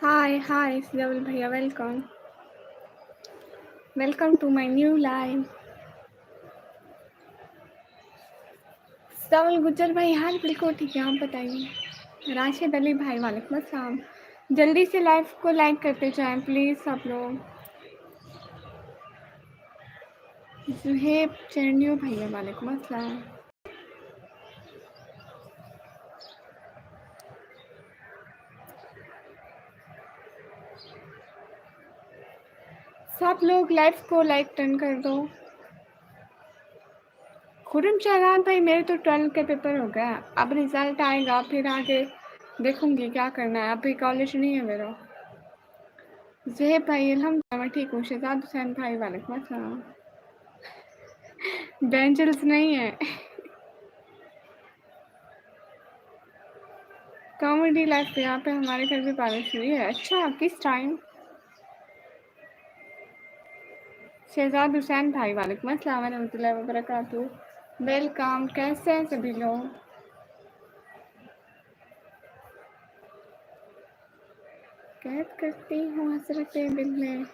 Hi, Sijawal Bhaiya, welcome to my new live. सवाल गुज्जर भाई, हाल बिल्कुल ठीक है, आप बताइए। राशिद अली भाई, वालेकुम अस्सलाम। जल्दी से लाइव को लाइक करते जाएं प्लीज़ सब लोग। जुहेब चरनियो भैया, वालेकुम अस्सलाम। सब लोग लाइव को लाइक टर्न कर दो। खुरम शहजाद भाई, मेरे तो 12 के पेपर हो गया, अब रिजल्ट आएगा फिर आगे देखूंगी क्या करना है, अभी कॉलेज नहीं है मेरा। जुहेब भाई, अल्हम्दुलिल्लाह मैं ठीक हूँ। शहजाद हुसैन भाई, वालेकुम अस्सलाम। बेंचल्स नहीं है। कॉमेडी लाइफ पे यहाँ पे हमारे घर भी बारिश हुई है। अच्छा, किस टाइम? शहजाद हुसैन भाई, वालेकुम अस्सलाम रहमतुल्लाहि व बरकातुहू। वेलकम, कैसे हैं सभी लोग? कैद करती हूँ हसरतें दिल में,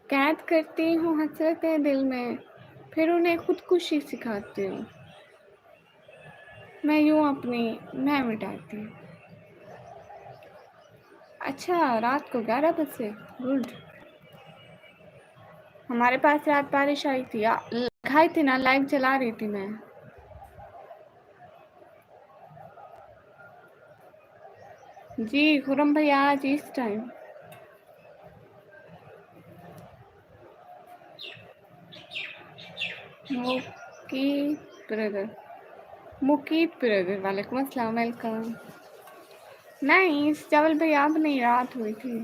कैद करती हूँ हसरतें दिल में, फिर उन्हें खुदकुशी सिखाती हूँ। मैं यूँ अपनी मैं मिटाती हूँ। अच्छा, रात को 11 बजे, गुड। हमारे पास रात बारिश आई थी, खाई थी ना, लाइव चला रही थी मैं। जी खुरम भैया, आज इस टाइम। मुकीत ब्रदर, वालेकुम अस्सलाम, वेलकम। नहीं, चावल भाई अब नहीं, रात हुई थी।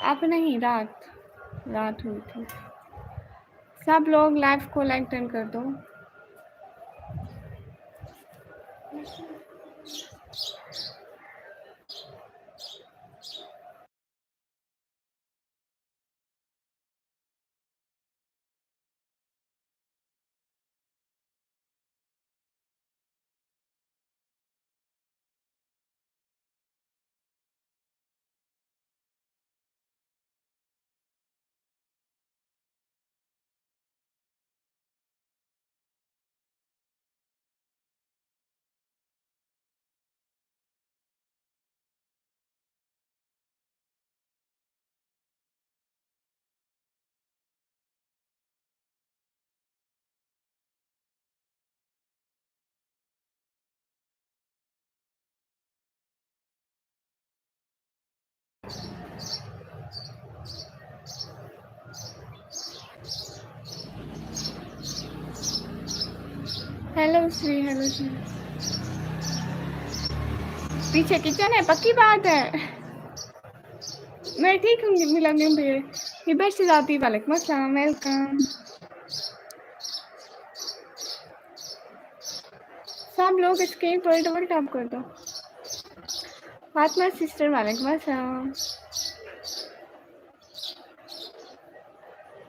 अब नहीं, रात हुई थी। सब लोग लाइव को लाइक टर्न कर दो। Hello Shri, hello Shri. पीछे किचन है, पक्की बात है। मैं ठीक हूँ मिलन भैया। ये बस जाती, वालेकुम अस्सलाम, वेलकम। सब लोग स्क्रीन पर डबल टैप कर दो। फातिमा सिस्टर, वालेकुम अस्सलाम।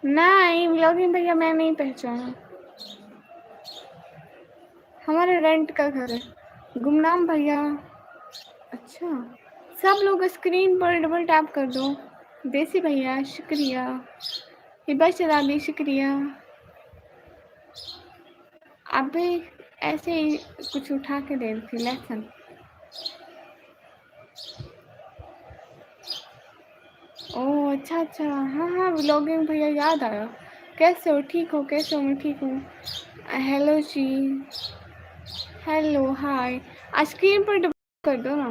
नहीं मिलन भैया, मैं नहीं पहचाना। हमारे रेंट का घर है। गुमनाम भैया, अच्छा। सब लोग स्क्रीन पर डबल टैप कर दो। देसी भैया, शुक्रिया। हिबा शराबी, शुक्रिया। अभी ऐसे ही कुछ उठा के दे रही थी, लेसन। ओह अच्छा अच्छा, हाँ व्लॉगिंग भैया, याद आया। कैसे हो? ठीक हो? कैसे हो? मैं ठीक हूँ। हेलो जी, हेलो, हाय। स्क्रीन पर डबल कर दो ना।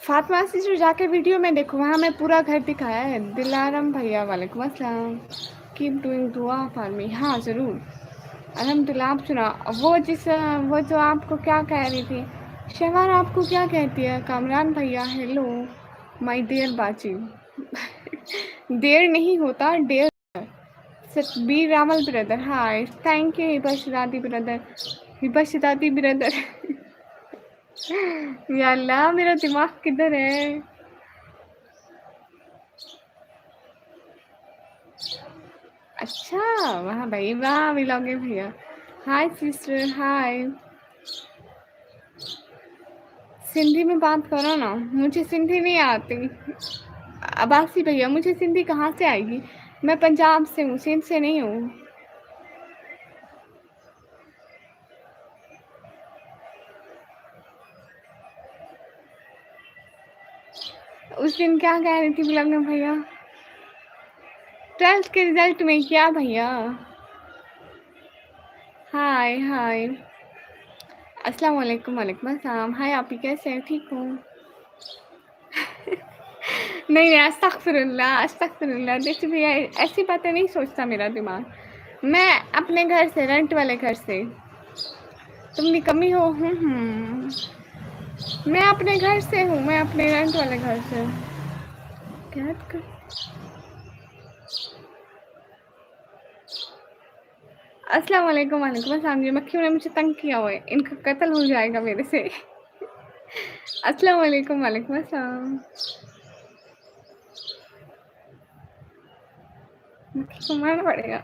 फातिमा सिस्टर, जाके वीडियो में देखो, वहाँ मैं पूरा घर दिखाया है। दिलारम भैया, वालेकुम अस्सलाम। कीप डूइंग दुआ फॉर मी। हाँ ज़रूर, अल्हम्दुलिल्लाह। आप सुना, वो जो आपको क्या कह रही थी, शहवार आपको क्या कहती है? कामरान भैया, हेलो माय डियर बाची। देर नहीं होता, dare. Satbir Ramal brother, hi, thank you. Hiba Shadadi brother. या अल्लाह, मेरा दिमाग किधर है? अच्छा वाह भाई वाह व्लॉगिंग भैया। हाय सिस्टर हाय। सिंधी में बात करो ना, मुझे सिंधी नहीं आती। अब्बासी भैया मुझे सिंधी कहाँ से आएगी, मैं पंजाब से हूँ, सिंध से नहीं हूँ। उस दिन क्या कह रही थी व्लॉगिंग भैया? 12th के रिजल्ट में क्या भैया? हाय हाय अस्सलाम वालेकुम। वालेकुम अस्सलाम। हाय आप ही कैसे हैं? ठीक हूँ। नहीं नहीं अस्तगफिरुल्लाह अस्तगफिरुल्लाह। देखिए भैया ऐसी बातें नहीं सोचता मेरा दिमाग। मैं अपने घर से, रेंट वाले घर से। तुम निकम्मी हो। मैं अपने घर से हूँ, मैं अपने रेंट वाले घर से हूँ। क्या कर... अस्सलाम वालेकुम। वालेकुम अस्सलाम। ये मक्खियों ने मुझे तंग किया हुआ है, इनका कत्ल हो जाएगा मेरे से। अस्सलाम वालेकुम। वालेकुम अस्सलाम। मक्खी को मारना पड़ेगा।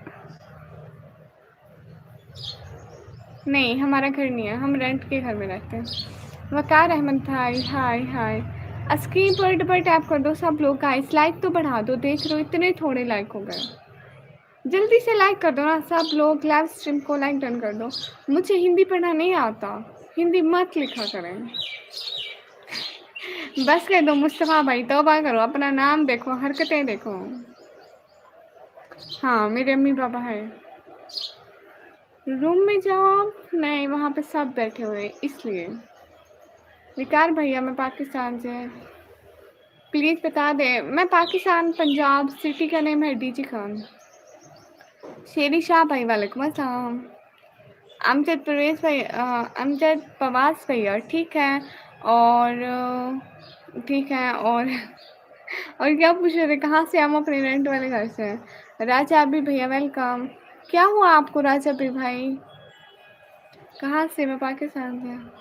नहीं हमारा घर नहीं है, हम रेंट के घर में रहते हैं। वकार अहमद भाई हाय हाय। स्क्रीन पर टैप कर दो सब लोग। गाइस लाइक तो बढ़ा दो, देख रहे हो इतने थोड़े लाइक हो गए। जल्दी से लाइक कर दो ना सब लोग, लाइव स्ट्रीम को लाइक डन कर दो। मुझे हिंदी पढ़ना नहीं आता, हिंदी मत लिखा करें। बस कह दो मुस्तफ़ा भाई, तौबा करो, अपना नाम देखो, हरकतें देखो। हाँ मेरे अम्मी पापा है। रूम में जाओ। नहीं वहाँ पे सब बैठे हुए इसलिए। विकार भैया मैं पाकिस्तान से। प्लीज़ बता दे। मैं पाकिस्तान पंजाब, सिटी का नेम है डीजी खान। शेरी शाह भाई वालेकुम अस्सलाम। अमजद परवेज भाई, अमजद पवास भैया ठीक है। और ठीक है। और क्या पूछ रहे थे, कहाँ से? हम अपने रेंट वाले घर से हैं। राजा अभी भैया वेलकम। क्या हुआ आपको राजा अभी भाई? कहाँ से? मैं पाकिस्तान से।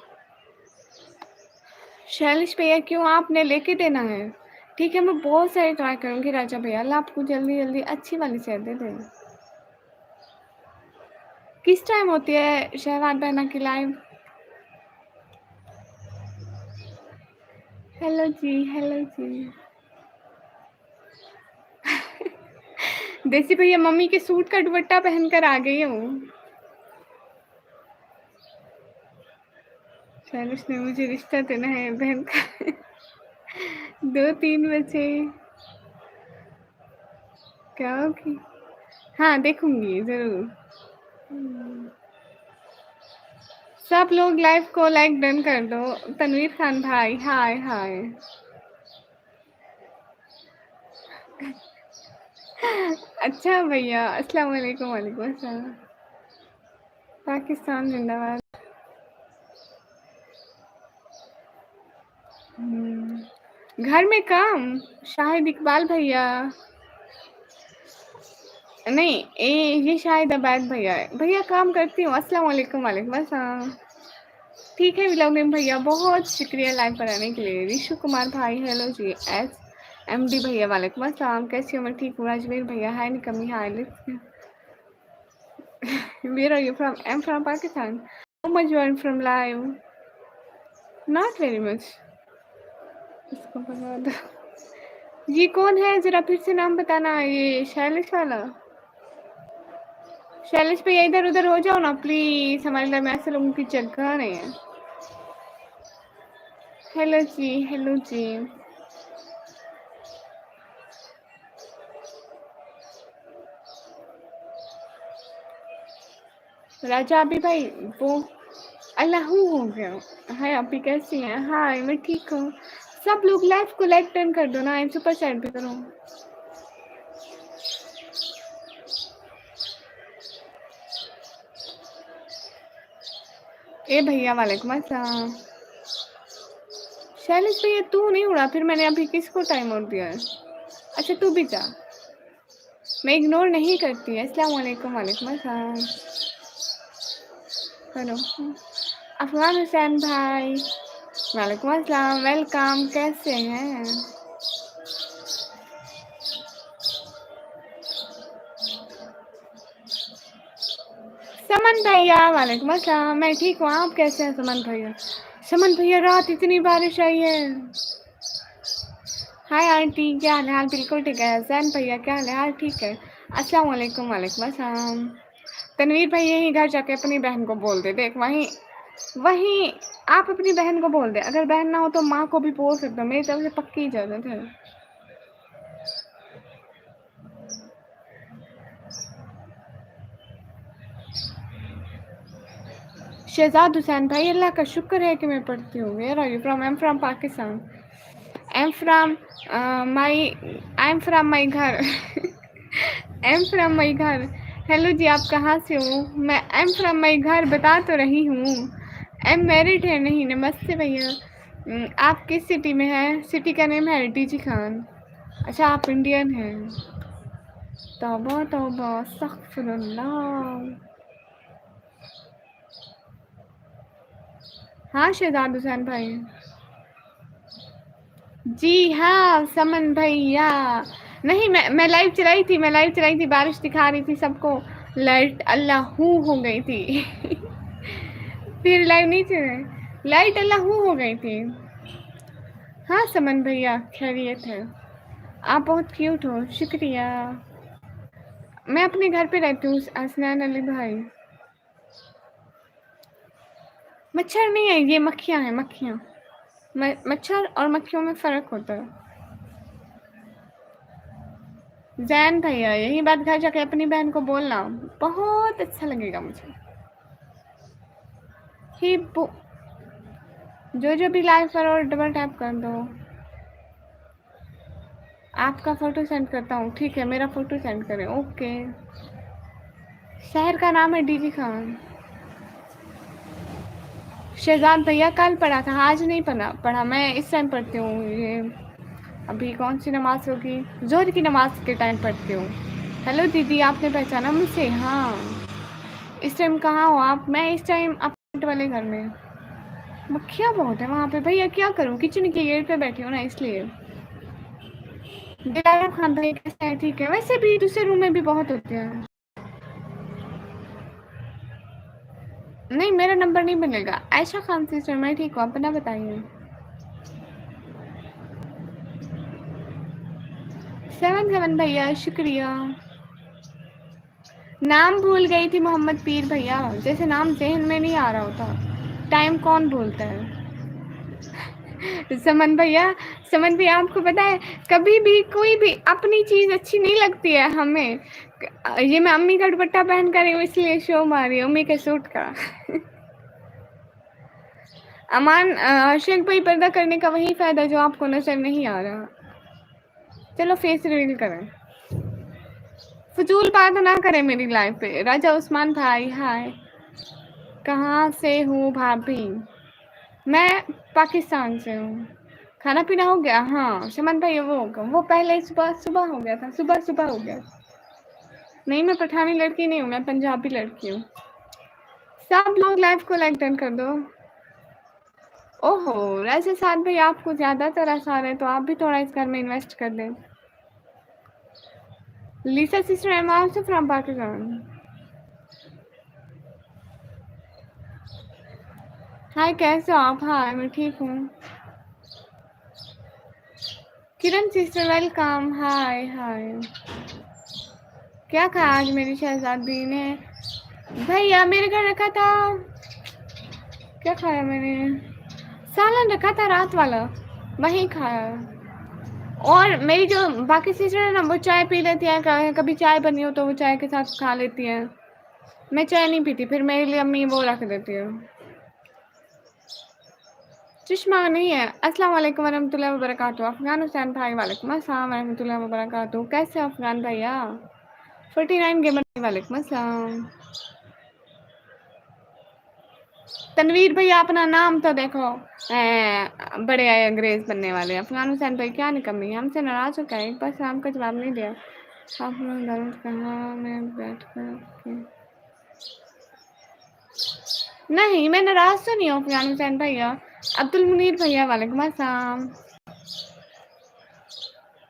शैलिश भैया क्यों, आपने लेके देना है? ठीक है मैं बहुत सारी ट्राई करूँगी राजा भैया, अल्लाह आपको जल्दी जल्दी अच्छी वाली सेहत दे दे। किस टाइम होती है शहनाज बहना की लाइव? हेलो जी हेलो जी। देसी भैया मम्मी के सूट का दुपट्टा पहनकर आ गई हूँ। शैलिश ने मुझे रिश्ता देना है बहन का। 2-3 बजे क्या होगी? हाँ देखूंगी जरूर। सब लोग लाइव को लाइक डन कर दो। तनवीर खान भाई हाय हाय। अच्छा भैया अस्सलाम वालेकुम। वालेकुम अस्सलाम। पाकिस्तान जिंदाबाद। घर में काम। शाहिद इकबाल भैया। नहीं ये शाहिद अबैद भैया है। भैया काम करती हूँ। अस्सलाम वालेकुम। वालेकुम अस्सलाम। ठीक है विलोमिन भैया बहुत शुक्रिया लाइव पर आने के लिए। रिशु कुमार भाई हेलो जी। SMD भैया वालेकुम अस्सलाम। कैसी हो? मैं ठीक हूँ। राजवीर भैया हाय निकम्मी हाय। Where are you from? I'm from Pakistan. How much you are from live? Not very much. इसको बता दो। ये कौन है जरा फिर से नाम बताना। ये शैलेश वाला। शैलेश भैया इधर उधर हो जाओ ना प्लीज, हमारे घर में ऐसे लोगों की जगह नहीं है। हेलो जी हेलो जी। राजा अभी भाई वो अल्लाह हो गया। हाय आप भी कैसी हैं? हाय मैं ठीक हूँ। सब लोग लाइव को लाइक टर्न कर दो ना, सुपर चैट भी करो। ए भैया वालेकुम अस्सलाम। शैलेश भैया तू नहीं उड़ा फिर, मैंने अभी किसको टाइम और दिया है? अच्छा तू भी जा, मैं इग्नोर नहीं करती है। अस्सलाम वालेकुम। वालेकुम अस्सलाम। करो। अफगान हुसैन भाई वालेकुम अस्सलाम वेलकम। कैसे हैं? समन भैया वालेकुम अस्सलाम। मैं ठीक हूँ, आप कैसे हैं समन भैया? समन भैया रात इतनी बारिश आई है। हाय आंटी, क्या हाल है? बिल्कुल ठीक है। जैन भैया क्या हाल है? हाल ठीक है। अस्सलाम वालेकुम। वालेकुम अस्सलाम। तनवीर भाई यही घर जाके अपनी बहन को बोल दे, देख वहीं वहीं आप अपनी बहन को बोल दे। अगर बहन ना हो तो माँ को भी बोल सकते हो, मेरी तरफ से पक्की इजाजत है। शहजाद हुसैन भाई, अल्लाह का शुक्र है कि मैं पढ़ती हूँ। Where are you from? I am from Pakistan. I am from my I am from my घर। आई एम फ्रॉम माई घर। हेलो जी, आप कहाँ से हो? मैं आई एम फ्रॉम माई घर बता तो रही हूँ। आई एम मैरिड है। नहीं, नमस्ते भैया। आप किस सिटी में हैं? सिटी का नेम है डीजी खान। अच्छा, आप इंडियन हैं। तौबा तौबा, अस्तगफिरुल्लाह। हाँ शहजाद हुसैन भाई। जी हाँ समन भैया। नहीं, मैं लाइव चलाई थी, मैं लाइव चलाई थी, बारिश दिखा रही थी सबको। लाइट अल्लाह हो गई थी। फिर लाइव नहीं चलाई, लाइट अल्लाह हो गई थी। हाँ समन भैया खैरियत है। आप बहुत क्यूट हो, शुक्रिया। मैं अपने घर पे रहती हूँ असनान अली भाई। मच्छर नहीं है, ये मक्खियाँ हैं, मक्खियाँ। मच्छर और मक्खियों में फ़र्क होता है। जैन भैया यही बात घर जाके अपनी बहन को बोलना, बहुत अच्छा लगेगा मुझे। ही जो भी लाइव करो डबल टैप कर दो। आपका फ़ोटो सेंड करता हूँ, ठीक है? मेरा फ़ोटो सेंड करें, ओके। शहर का नाम है डीजी खान। शहजाद भैया कल पढ़ा था, आज नहीं पढ़ा। मैं इस टाइम पढ़ती हूँ। ये अभी कौन सी नमाज होगी? जोहर की नमाज के टाइम पढ़ती हूँ। हेलो दीदी, आपने पहचाना मुझसे? हाँ। इस टाइम कहाँ हो आप? मैं इस टाइम अपार्टमेंट वाले घर में। मक्खियाँ बहुत है वहाँ पे भैया, क्या करूँ? किचन के गेट पे बैठी हूँ ना, इसलिए। दिलारा खान भाई कैसे है? ठीक है। वैसे भी दूसरे रूम में भी बहुत होते हैं। नहीं, मेरा नंबर नहीं मिलेगा। आयशा खान सिस्टर, मैं ठीक हूँ, अपना बताइए। 7 भैया शुक्रिया। नाम भूल गई थी मोहम्मद पीर भैया, जैसे नाम जहन में नहीं आ रहा होता। टाइम कौन भूलता है? समन भैया, समन भैया आपको पता है, कभी भी कोई भी अपनी चीज़ अच्छी नहीं लगती है हमें। ये मैं अम्मी का दुपट्टा पहन कर रही हूँ इसलिए शो मार रही हूँ, अम्मी के सूट का। अमान शेख भाई, पर्दा करने का वही फ़ायदा जो आपको नज़र नहीं आ रहा। चलो फेस रिवील करें, फजूल बात ना करें मेरी लाइफ पे। राजा उस्मान भाई हाय, कहाँ से हूँ भाभी? मैं पाकिस्तान से हूँ। खाना पीना हो गया? हाँ शमन भाई, वो पहले सुबह सुबह हो गया था, सुबह सुबह हो गया। नहीं, मैं पठानी लड़की नहीं हूँ, मैं पंजाबी लड़की हूँ। सब लोग लाइव को लाइक डन कर दो। ओहो राजा साथ भाई, आपको ज़्यादा तरस आ रहा है तो आप भी थोड़ा इस घर में इन्वेस्ट कर दें। Lisa sister, I am also from Pakistan. Hi कैसे हो आप? हाँ मैं ठीक हूँ। Kiran sister welcome. Hi hi. क्या खाया आज मेरी शहजादी ने? भैया मेरे घर रखा था, क्या खाया मैंने? सालन रखा था रात वाला, वही खाया। और मेरी जो बाकी सिस्टर है ना, वो चाय पी लेती है, कभी चाय बनी हो तो वो चाय के साथ खा लेती है। मैं चाय नहीं पीती, फिर मेरे लिए अम्मी वो रख देती है। चश्मा नहीं है। अस्सलाम वालेकुम वरहमतुल्लाहि वबरकातुहू। अफगान हुसैन भाई वालेकुम अस्सलाम वरहमतुल्लाहि वबरकातुहू। कैसे हो अफगान भैया? 49 गेमर वालेकुम अस्सलाम। तनवीर भैया अपना नाम तो देखो, बड़े आए अंग्रेज बनने वाले। अफगान हुसैन भाई क्या निकम्मी, हमसे नाराज हो क्या? एक बार सलाम का जवाब नहीं दिया। आप कहाँ में बैठ कर? नहीं मैं नाराज तो नहीं हूँ अफगान हुसैन भैया। अब्दुल मुनीर भैया वालेकुम अस्सलाम।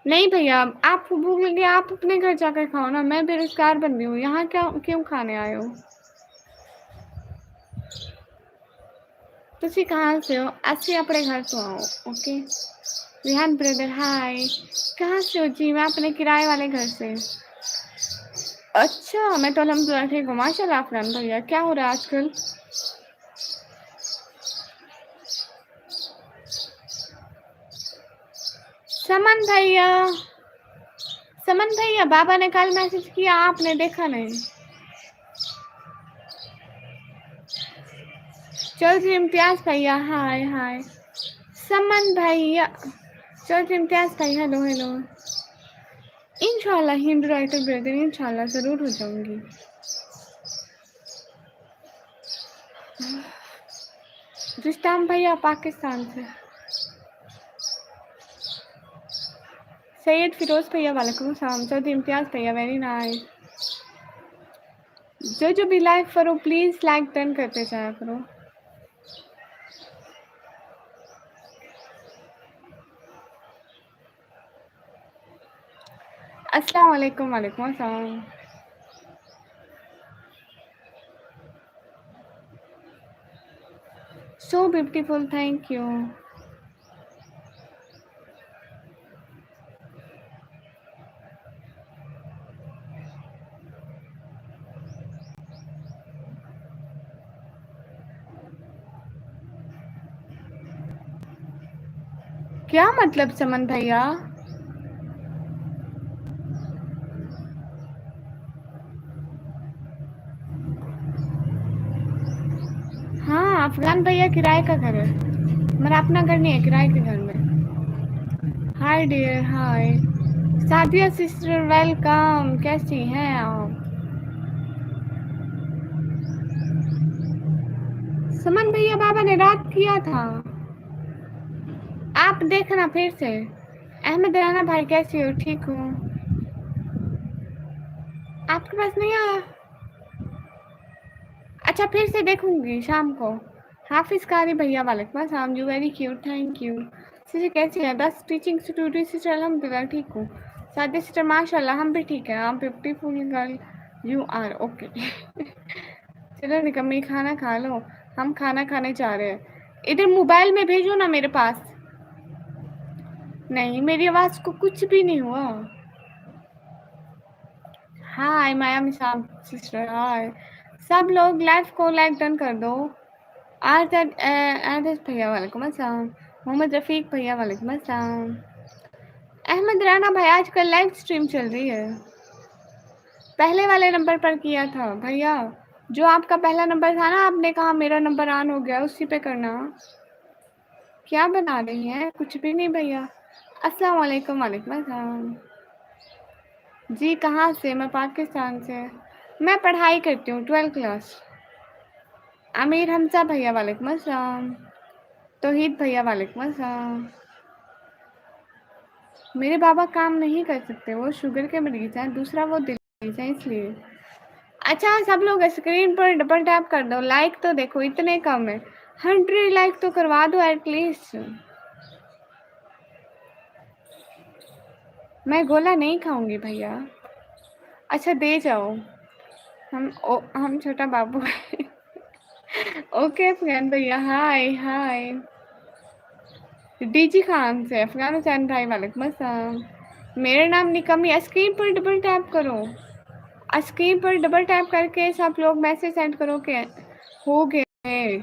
नहीं भैया, आप भूख लगी, आप अपने घर जाकर खाओ ना। मैं बेरोजगार बन रही हूँ, यहाँ क्या क्यों खाने आए हो? तुसी कहाँ से हो? असली अपने घर तो आओ। ओके रिहान ब्रदर हाय। कहाँ से हो जी? मैं अपने किराए वाले घर से। अच्छा मैं तो अल्हम्दुलिल्लाह ठीक हूँ माशाल्लाह। अफरान भैया क्या हो रहा है आजकल? समन भैया, समन भैया बाबा ने कल मैसेज किया आपने देखा नहीं? चौधरी इम्तियाज भैया हाय हाय। समन भैया, चौधरी इम्तियाज भाई हेलो हेलो। इंशाल्लाह हिंदू राइटर ब्रदर इंशाल्लाह ज़रूर हो जाऊंगी। रुस्ताम भैया पाकिस्तान से। सैयद फिरोज भैया वालेकुम सलाम। चौधरी इम्तियाज भैया वेरी नाइस। जो भी लाइक करो प्लीज़ लाइक डन करते जाया करो। अस्सलाम वालेकुम। वालेकुम अस्सलाम। So beautiful thank you. क्या मतलब समन भैया? हाँ अफगान भैया किराए का घर है, मेरा अपना घर नहीं है, किराए के घर में। हाय डियर हाय। सादिया सिस्टर वेलकम, कैसी हैं आप? समन भैया बाबा ने रात किया था, आप देखना फिर से। अहमद राना भाई कैसी हो? ठीक हूँ। आपके पास नहीं आया? अच्छा फिर से देखूंगी शाम को। हाफिज कारी भैया वालेकुम अस्सलाम। You very cute thank you. Sister कैसी है? 10 टीचिंग स्टूडेंट सिस्टर अल्हम्दुलिल्लाह ठीक हूँ। सादिया सिस्टर माशाल्लाह हम भी ठीक है। आप beautiful girl you are okay. चलो निकम्मी खाना खा लो, हम खाना खाने जा रहे हैं। इधर मोबाइल में भेजो ना मेरे पास। नहीं मेरी आवाज़ को कुछ भी नहीं हुआ। हाय माया मिसाम सिस्टर हाय। सब लोग लाइव को लाइक डन कर दो। आदर्श भैया वालेकुम अस्सलाम। मोहम्मद रफ़ीक भैया वालेकुम अस्सलाम। अहमद राना भाई आजकल लाइव स्ट्रीम चल रही है। पहले वाले नंबर पर किया था भैया, जो आपका पहला नंबर था ना, आपने कहा मेरा नंबर ऑन हो गया, उसी पे करना। क्या बना रही हैं? कुछ भी नहीं भैया। अस्सलाम वालेकुम। वालेकुम अस्सलाम। जी कहाँ से? मैं पाकिस्तान से। मैं पढ़ाई करती हूँ 12th क्लास। आमिर हमजा भैया वालेकुम अस्सलाम। तौहीद भैया वालेकुम अस्सलाम। मेरे बाबा काम नहीं कर सकते, वो शुगर के मरीज हैं, दूसरा वो दिल मरीज हैं इसलिए। अच्छा सब लोग स्क्रीन पर डबल टैप कर दो, लाइक तो देखो इतने कम है। 100 लाइक तो करवा दो एटलीस्ट। मैं गोला नहीं खाऊंगी भैया। अच्छा दे जाओ। हम छोटा बाबू है। ओके अफगान भैया हाय हाय। डीजी खान से अफगानिस्तान भाई वालेकुम अस्सलाम। मेरा नाम निकमी। स्क्रीन पर डबल टैप करो, स्क्रीन पर डबल टैप करके सब लोग मैसेज सेंड करो कि हो गए,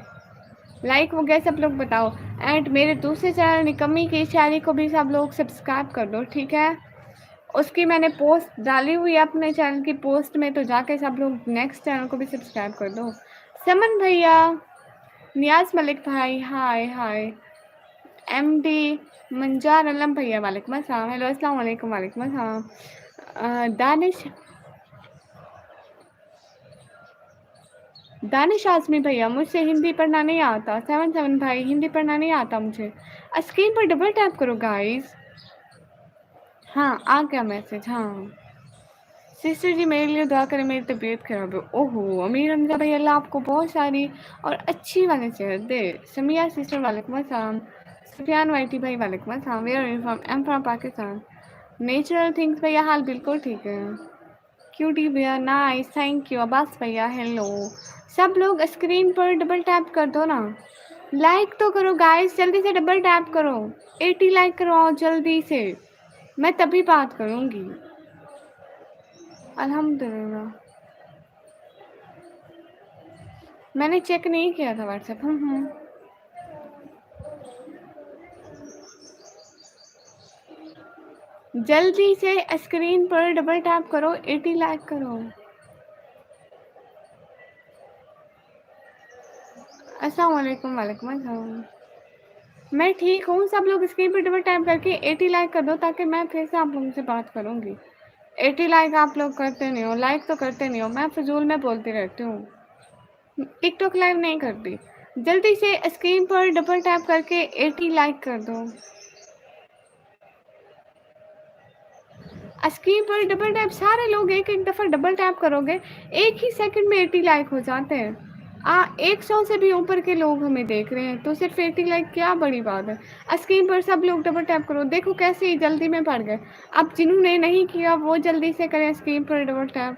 लाइक हो गया, सब लोग बताओ। एंड मेरे दूसरे चैनल निकम्मी की शायरी को भी सब लोग सब्सक्राइब कर दो ठीक है। उसकी मैंने पोस्ट डाली हुई है अपने चैनल की पोस्ट में, तो जाके सब लोग नेक्स्ट चैनल को भी सब्सक्राइब कर दो। समन भैया, नियाज मलिक भाई हाय हाय। एमडी मंजार अलम भैया वालेकुम अस्सलाम। हेलो अस्सलाम वालेकुम। वालेकुम अस्सलाम। दानिश आज़मी भैया, मुझसे हिंदी पढ़ना नहीं आता। 77 भाई हिंदी पढ़ना नहीं आता मुझे। स्क्रीन पर डबल टैप करो गाइस। हाँ आ गया मैसेज। हाँ सिस्टर जी मेरे लिए दुआ करें, मेरी तबीयत खराब है। ओहो अमीर हमजा भाई अल्लाह आपको बहुत सारी और अच्छी वाली सेहत दे। समिया सिस्टर वालेकुम अस्सलाम। सुफियान वाइटी भाई वालेकुम अस्सलाम। Where are you from? I am from Pakistan. Natural things भैया हाल बिल्कुल ठीक है। क्यूटी भैया नाइस थैंक यू। अब्बास भैया हेलो। सब लोग स्क्रीन पर डबल टैप कर दो ना। लाइक तो करो गाइस, जल्दी से डबल टैप करो, 80 लाइक करो जल्दी से, मैं तभी बात करूँगी। अल्हम्दुलिल्लाह, मैंने चेक नहीं किया था व्हाट्सएप। जल्दी से स्क्रीन पर डबल टैप करो, 80 लाइक करो। अस्सलाम वालेकुम। वालेकुम अस्सलाम। मैं ठीक हूँ, सब लोग स्क्रीन पर डबल टैप करके 80 लाइक कर दो ताकि मैं फिर से आप लोगों से बात करूँगी। 80 लाइक आप लोग करते नहीं हो, लाइक तो करते नहीं हो, मैं फजूल में बोलती रहती हूँ, टिकटॉक लाइव नहीं करती। जल्दी से स्क्रीन पर डबल टैप करके 80 लाइक कर दो। स्क्रीन पर डबल टैप, सारे लोग एक एक दफ़ा डबल टैप करोगे, एक ही सेकंड में 80 लाइक हो जाते हैं। 100 से भी ऊपर के लोग हमें देख रहे हैं, तो सिर्फ 80 लाइक क्या बड़ी बात है। स्क्रीन पर सब लोग डबल टैप करो, देखो कैसे ही जल्दी में पड़ गए। अब जिन्होंने नहीं किया वो जल्दी से करें स्क्रीन पर डबल टैप।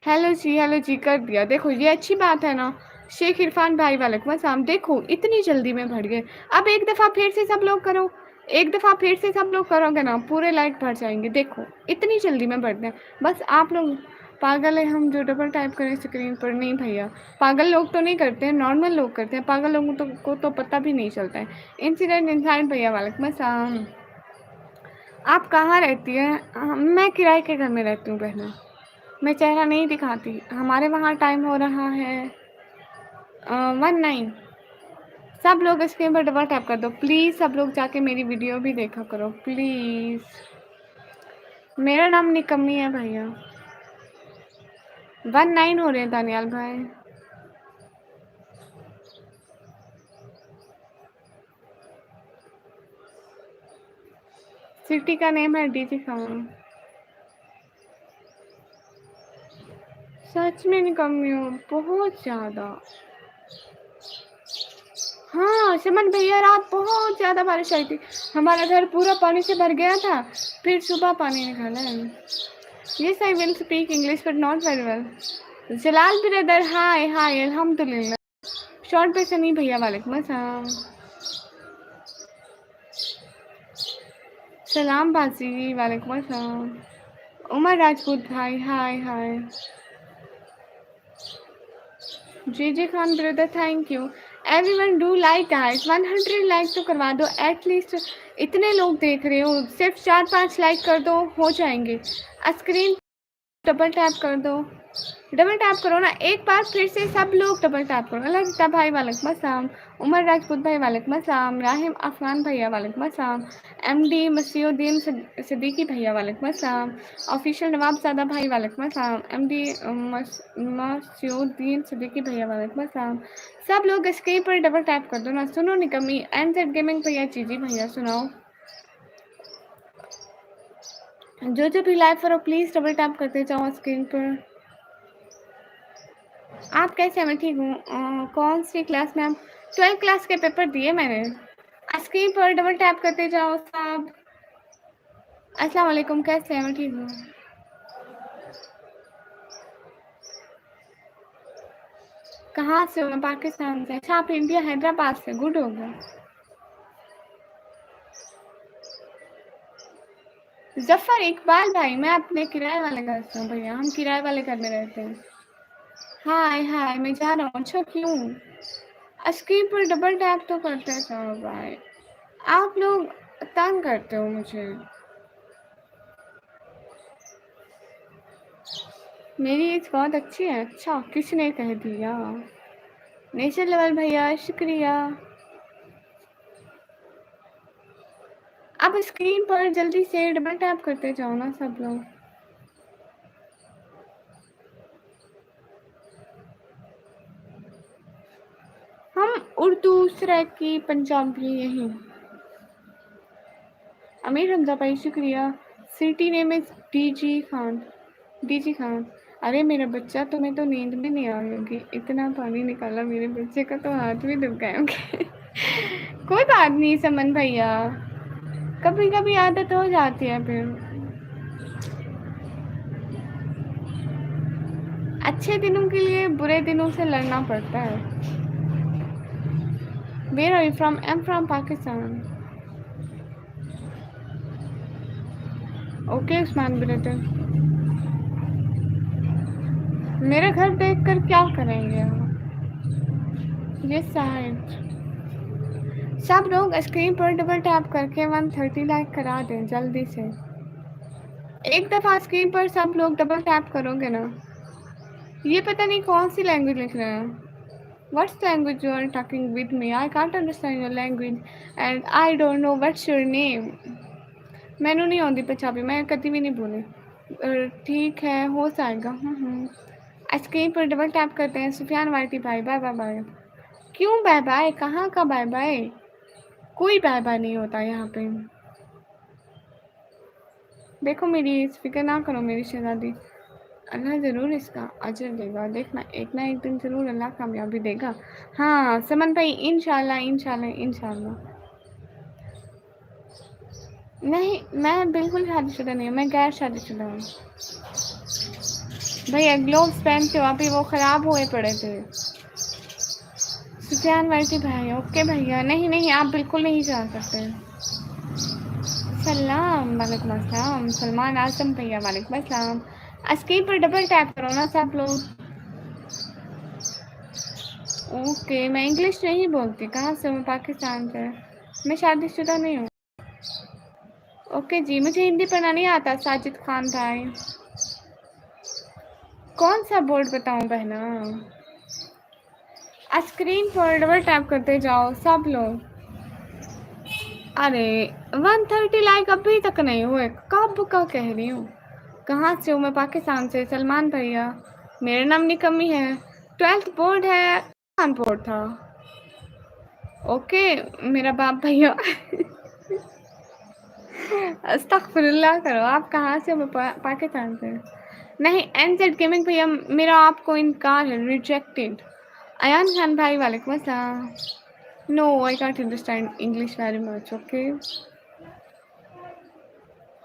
हेलो जी कर दिया, देखो ये अच्छी बात है ना। शेख इरफान भाई वालेकुम अस्सलाम, देखो इतनी जल्दी में भर गए। अब एक दफ़ा फिर से सब लोग करो, एक दफ़ा फिर से सब लोग करोगे ना, पूरे लाइक भर जाएंगे। देखो इतनी जल्दी में भरते हैं, बस आप लोग पागल है हम जो डबल टाइप करें स्क्रीन पर। नहीं भैया, पागल लोग तो नहीं करते हैं, नॉर्मल लोग करते हैं, पागल लोगों को तो पता भी नहीं चलता है। इंसिडेंट इंसाइड भैया वालेकुम अस्सलाम। आप कहाँ रहती है? मैं किराए के घर में रहती हूँ बहना, मैं चेहरा नहीं दिखाती। हमारे वहाँ टाइम हो रहा है 19। सब लोग स्क्रीन पर डबल टैप कर दो प्लीज़, सब लोग जाके मेरी वीडियो भी देखा करो प्लीज़। मेरा नाम निकम्मी है भैया। 19 हो रहे हैं दानियाल भाई। सिटी का नेम है डीजी खान। सच में निकम्मी हो बहुत ज़्यादा। हाँ समन भैया, रात बहुत ज़्यादा बारिश आई थी, हमारा घर पूरा पानी से भर गया था, फिर सुबह पानी निकाला है। Yes I will speak English but not very well. Jalal brother hi hi अल्हम्दुलिल्लाह। शॉर्ट पे सनी भैया वालेकुम अस्सलाम। सलाम बाजी वालेकुम अस्सलाम। उमर राजपूत भाई हाय हाय। जी Khan brother thank you. Everyone do like guys, 100 like तो करवा दो एटलीस्ट। इतने लोग देख रहे हो, सिर्फ 4-5 लाइक कर दो हो जाएंगे। स्क्रीन डबल टैप कर दो, डबल टैप करो ना एक बार, फिर से सब लोग डबल टैप करो। अल्लाह भाई वालेकुम अस्सलाम। उमर राजपूत भाई वालेकुम अस्सलाम। राहिम अफगान भैया वालेकुम अस्सलाम। एमडी मसीउद्दीन सिद्दीकी भैया वालेकुम अस्सलाम। ऑफिशियल नवाबजादा भाई वालेकुम अस्सलाम। एमडी मसीउद्दीन सिद्दीकी भैया वालेकुम अस्सलाम। सब लोग स्क्रीन पर डबल टैप कर दो ना। सुनो निकम्मी एनजेड गेमिंग भैया, चीजी भैया सुनाओ, जो भी लाइव करो प्लीज़ डबल टैप करते जाओ स्क्रीन पर। आप कैसे हैं? मैं ठीक हूँ। कौन सी क्लास में? आप 12 क्लास के पेपर दिए मैंने। स्क्रीन पर डबल टैप करते जाओ साहब। अस्सलाम वालेकुम, कैसे हैं? मैं ठीक हूँ। कहाँ से हो? मैं पाकिस्तान से। अच्छा आप इंडिया हैदराबाद से, गुड हो गया। जफ़र इकबाल भाई, मैं अपने किराए वाले घर से हूँ भैया, हम किराए वाले घर में रहते हैं। हाय हाय मैं जा रहा हूँ। अच्छा क्यों? स्क्रीन पर डबल टैप तो करते जाओ भाई, आप लोग तंग करते हो मुझे। मेरी एज बहुत अच्छी है। अच्छा किसने कह दिया? नेचर लेवल भैया शुक्रिया। अब स्क्रीन पर जल्दी से डबल टैप करते जाओ ना सब लोग। हम उर्दू, सराइकी, पंजाबी यही। अमीर हमजा भाई शुक्रिया। City name is DG Khan. DG Khan. अरे मेरा बच्चा, तुम्हें तो नींद में नहीं आ होगी, इतना पानी निकाला मेरे बच्चे का तो हाथ भी दुख गए होंगे। कोई बात नहीं समन भैया, कभी कभी आदत हो जाती है फिर। अच्छे दिनों के लिए बुरे दिनों से लड़ना पड़ता है। Where are you from? I'm from Pakistan. Okay, Usman brother, मेरे घर देखकर क्या करेंगे आप? ये साइड सब लोग स्क्रीन पर डबल टैप करके 130 लाइक करा दें जल्दी से। एक दफ़ा स्क्रीन पर सब लोग डबल टैप करोगे ना। ये पता नहीं कौन सी लैंग्वेज लिख रहे हैं। What's the language you are talking with me? I can't understand your language and I don't know what's your name. मैनू नहीं आती पंजाबी, मैं कभी भी नहीं बोली। ठीक है, हो जाएगा। स्क्रीन पर डबल टैप करते हैं। सुफियान वाइटी भाई, बाय बाय बाय। क्यों बाय बाय? कहाँ का बाय बाय? कोई बाय बाय नहीं होता यहाँ पे। देखो मेरी फिक्र ना करो मेरी शहजादी, अल्लाह ज़रूर इसका अजर देगा। देखना एक ना एक दिन ज़रूर अल्लाह कामयाबी देगा। हाँ समन भाई, इंशाल्लाह इंशाल्लाह इंशाल्लाह। नहीं, मैं बिल्कुल शादीशुदा नहीं हूँ, मैं गैर शादीशुदा हूँ। भैया ग्लोव्स पहनते हो, अभी वो ख़राब हुए पड़े थे। सुफियान वर्दी भाई, ओके भैया। नहीं नहीं, आप बिल्कुल नहीं जा सकते। सलाम, वालेकुम अस्सलाम। सलमान आजम भैया, वालेकुम अस्सलाम। स्क्रीन पर डबल टैप करो ना सब लोग। ओके, मैं इंग्लिश नहीं बोलती। कहाँ से हूँ? पाकिस्तान से। मैं शादीशुदा नहीं हूँ। ओके जी, मुझे हिंदी पढ़ना नहीं आता। साजिद खान भाई, कौन सा बोर्ड बताऊँ बहना? स्क्रीन पर डबल टैप करते जाओ सब लोग। अरे 130 लाइक अभी तक नहीं हुए, कब का कह रही हूँ। कहाँ से हूँ मैं? पाकिस्तान से। सलमान भैया, मेरा नाम निकम्मी है। 12th बोर्ड है, कानपुर था। ओके मेरा बाप भैया। अस्तगफिरुल्लाह करो। आप कहाँ से हो? मैं पाकिस्तान से। नहीं, एनजेड गेमिंग भैया, मेरा आपको इनकार है, रिजेक्टेड। अयान खान भाई, वालेकुम अस्सलाम। No I can't understand English very much. Okay,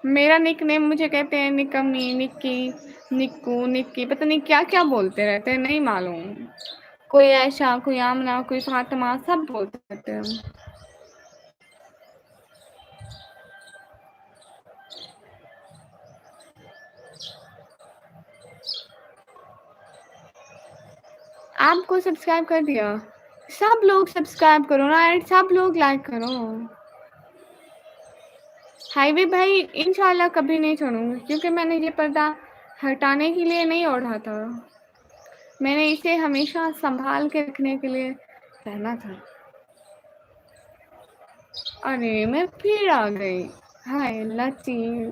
मेरा निक नेम मुझे कहते हैं निकम्मी, निक्की, निक्कू, निक्की, पता नहीं क्या क्या बोलते रहते हैं, नहीं मालूम। कोई ऐशा, कोई आमना, कोई फातिमा, सब बोलते रहते हैं। आपको सब्सक्राइब कर दिया। सब लोग सब्सक्राइब करो ना एंड सब लोग लाइक करो। हाईवे भाई, इंशाल्लाह कभी नहीं छोड़ूंगी, क्योंकि मैंने ये पर्दा हटाने के लिए नहीं ओढ़ा था, मैंने इसे हमेशा संभाल के रखने के लिए पहना था। अरे मैं फिर आ गई। हाय लची।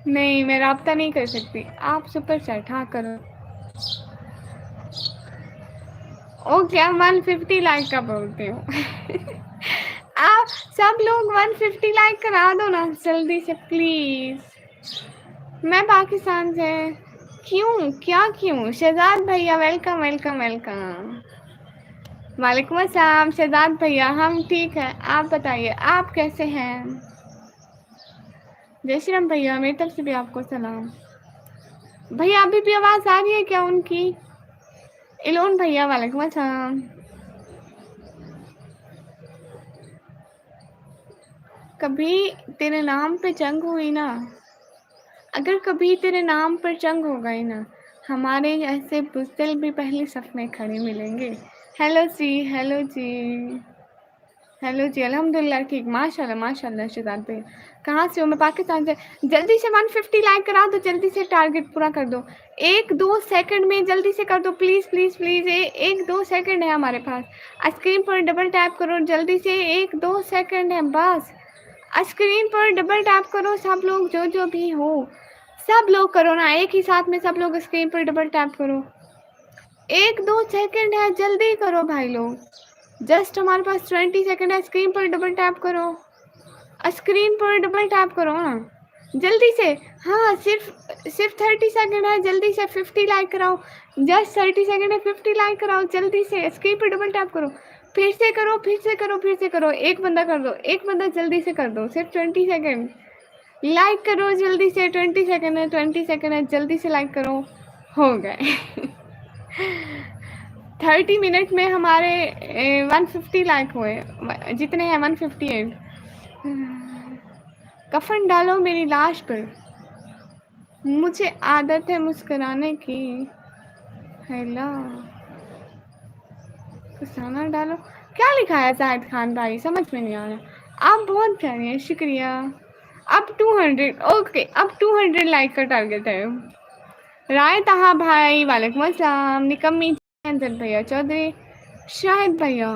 नहीं, मैं राब्ता नहीं कर सकती। आप सुपर चैट हाँ करो। ओके, आप 150 लाइक का बोलते हो। आप सब लोग 150 लाइक करा दो ना जल्दी से प्लीज। मैं पाकिस्तान से। क्यों? क्या क्यों? शहजाद भैया, वेलकम वेलकम वेलकम। वालेकुम अस्सलाम शहजाद भैया, हम ठीक है, आप बताइए आप कैसे हैं? जय श्री राम भैया, मेरी तरफ से भी आपको सलाम। भैया अभी भी आवाज़ आ रही है क्या उनकी? इलोन भैया, वालेकुम अस्सलाम। कभी तेरे नाम पे जंग हुई ना, अगर कभी तेरे नाम पर जंग हो गई ना, हमारे ऐसे बुज़दिल भी पहली सफ में खड़े मिलेंगे। हेलो जी, हेलो जी, हेलो जी। अल्हम्दुलिल्लाह ठीक, माशाल्लाह माशाल्लाह। शहजाद भाई, कहाँ से हो? मैं पाकिस्तान से। जल्दी से 150 लाइक करा दो, जल्दी से टारगेट पूरा कर दो। 1-2 सेकंड में जल्दी से कर दो प्लीज़ प्लीज़ प्लीज़। 1-2 सेकंड है हमारे पास। स्क्रीन पर डबल टैप करो जल्दी से, 1-2 सेकंड है बस। स्क्रीन पर डबल टैप करो सब लोग, जो जो भी हो सब लोग करो ना, एक ही साथ में सब लोग स्क्रीन पर डबल टैप करो। 1-2 सेकंड है, जल्दी करो भाई लोग। जस्ट हमारे पास 20 सेकंड है। स्क्रीन पर डबल टैप करो, स्क्रीन पर डबल टैप करो ना जल्दी से। हाँ, सिर्फ 30 सेकंड है, जल्दी से 50 लाइक कराओ। जस्ट 30 सेकंड है, 50 लाइक कराओ जल्दी से। स्क्रीन पर डबल टैप करो, फिर से करो फिर से करो फिर से करो। एक बंदा कर दो, एक बंदा जल्दी से कर दो। सिर्फ 20 सेकंड, लाइक करो जल्दी से। 20 सेकंड है, 20 सेकंड है, जल्दी से लाइक करो। हो गए। 30 मिनट में हमारे 150 लाइक हुए, जितने हैं 158। कफन डालो मेरी लाश पर, मुझे आदत है मुस्कुराने की। हेलो, फसाना डालो। क्या लिखा है जाहिद खान भाई, समझ में नहीं आ रहा। आप बहुत प्यारे हैं, शुक्रिया। अब 200, ओके, अब 200 लाइक का टारगेट है। राय तहा भाई वालेकुम अस्सलाम। निकम्मी अंजन भैया चौधरी, शाहिद भैया,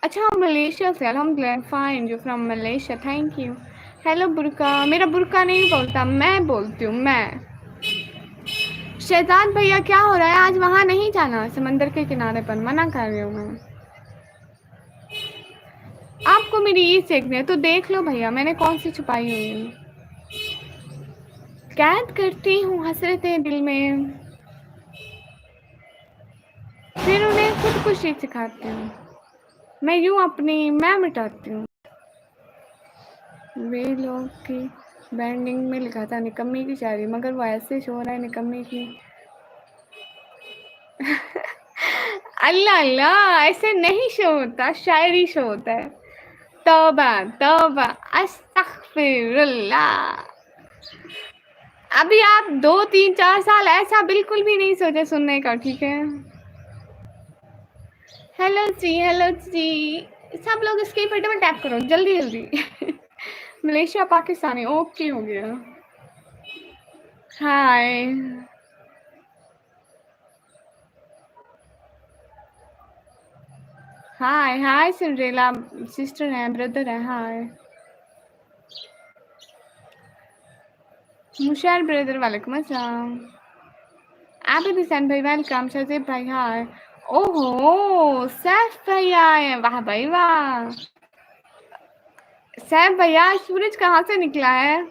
अच्छा मलेशिया से, अल्हम्दुलिल्लाह फाइन, जो from Malaysia, thank you. Hello बुरका, मेरा बुरका नहीं बोलता, मैं बोलती हूँ मैं। शहजाद भैया क्या हो रहा है, आज वहाँ नहीं जाना, समंदर के किनारे पर मना कर रही हूँ मैं। आपको मेरी ईद देखनी है तो देख लो भैया, मैंने कौन सी छुपाई हुई है। कैद करती हूँ हसरतें दिल में, फिर उन्हें खुदकुशी सिखाती हूँ। मैं यूँ अपनी मैं मिटाती हूँ। वे लोग की बैंडिंग में लिखा था निकम्मी की शायरी, मगर वो ऐसे शो रहा है निकम्मी की। अल्लाह अल्लाह, ऐसे नहीं शो होता, शायरी शो होता है। तौबा तौबा, अस्तगफिरुल्लाह। अभी आप 2 3 4 साल ऐसा बिल्कुल भी नहीं सोचे सुनने का, ठीक है। हेलो जी, हेलो जी, सब लोग इसके बटन में टैप करो जल्दी जल्दी। मलेशिया पाकिस्तानी, ओके हो गया। हाय हाय हाय सिंड्रेला, सिस्टर है, ब्रदर है, हाय मुशार ब्रदर, वालेकुम अस्सलाम। आबिद हुसैन भाई वेलकम, शजीब भाई हाय। ओहो सैफ भैया आए, वाह भाई वाह। सैफ भैया, सूरज कहाँ से निकला है,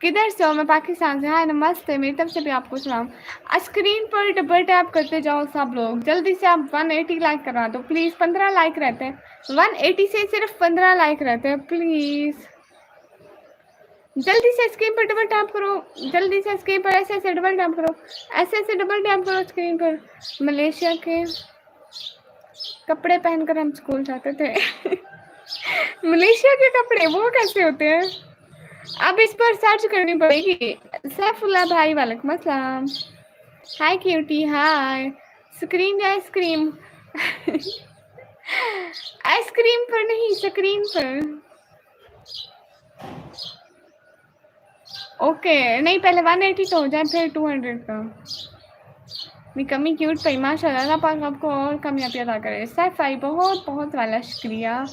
किधर से हो? मैं पाकिस्तान से। हाय नमस्ते, मेरी तरफ से भी आपको सलाम। स्क्रीन पर डबल टैप करते जाओ सब लोग, जल्दी से आप 180 लाइक करवा दो प्लीज़। 15 लाइक रहते हैं, 180 से सिर्फ 15 लाइक रहते हैं, प्लीज़ जल्दी से स्क्रीन पर डबल टैप करो, जल्दी से स्क्रीन पर ऐसे ऐसे डबल टैप करो, ऐसे ऐसे डबल टैप करो स्क्रीन पर। मलेशिया के कपड़े पहनकर हम स्कूल जाते थे। मलेशिया के कपड़े वो कैसे होते हैं, अब इस पर सर्च करनी पड़ेगी। सैफुल्ला भाई वालेकुम अस्सलाम। हाय क्यूटी हाय। स्क्रीन या आइसक्रीम? आइसक्रीम पर नहीं, स्क्रीन पर। ओके नहीं, पहले 180 तो हो जाए फिर 200 का। कमी क्यूट पई, माशाल्लाह, अल्लाह पाक आपको और कामयाबी अता करे। सैफ भाई बहुत बहुत वाला शुक्रिया।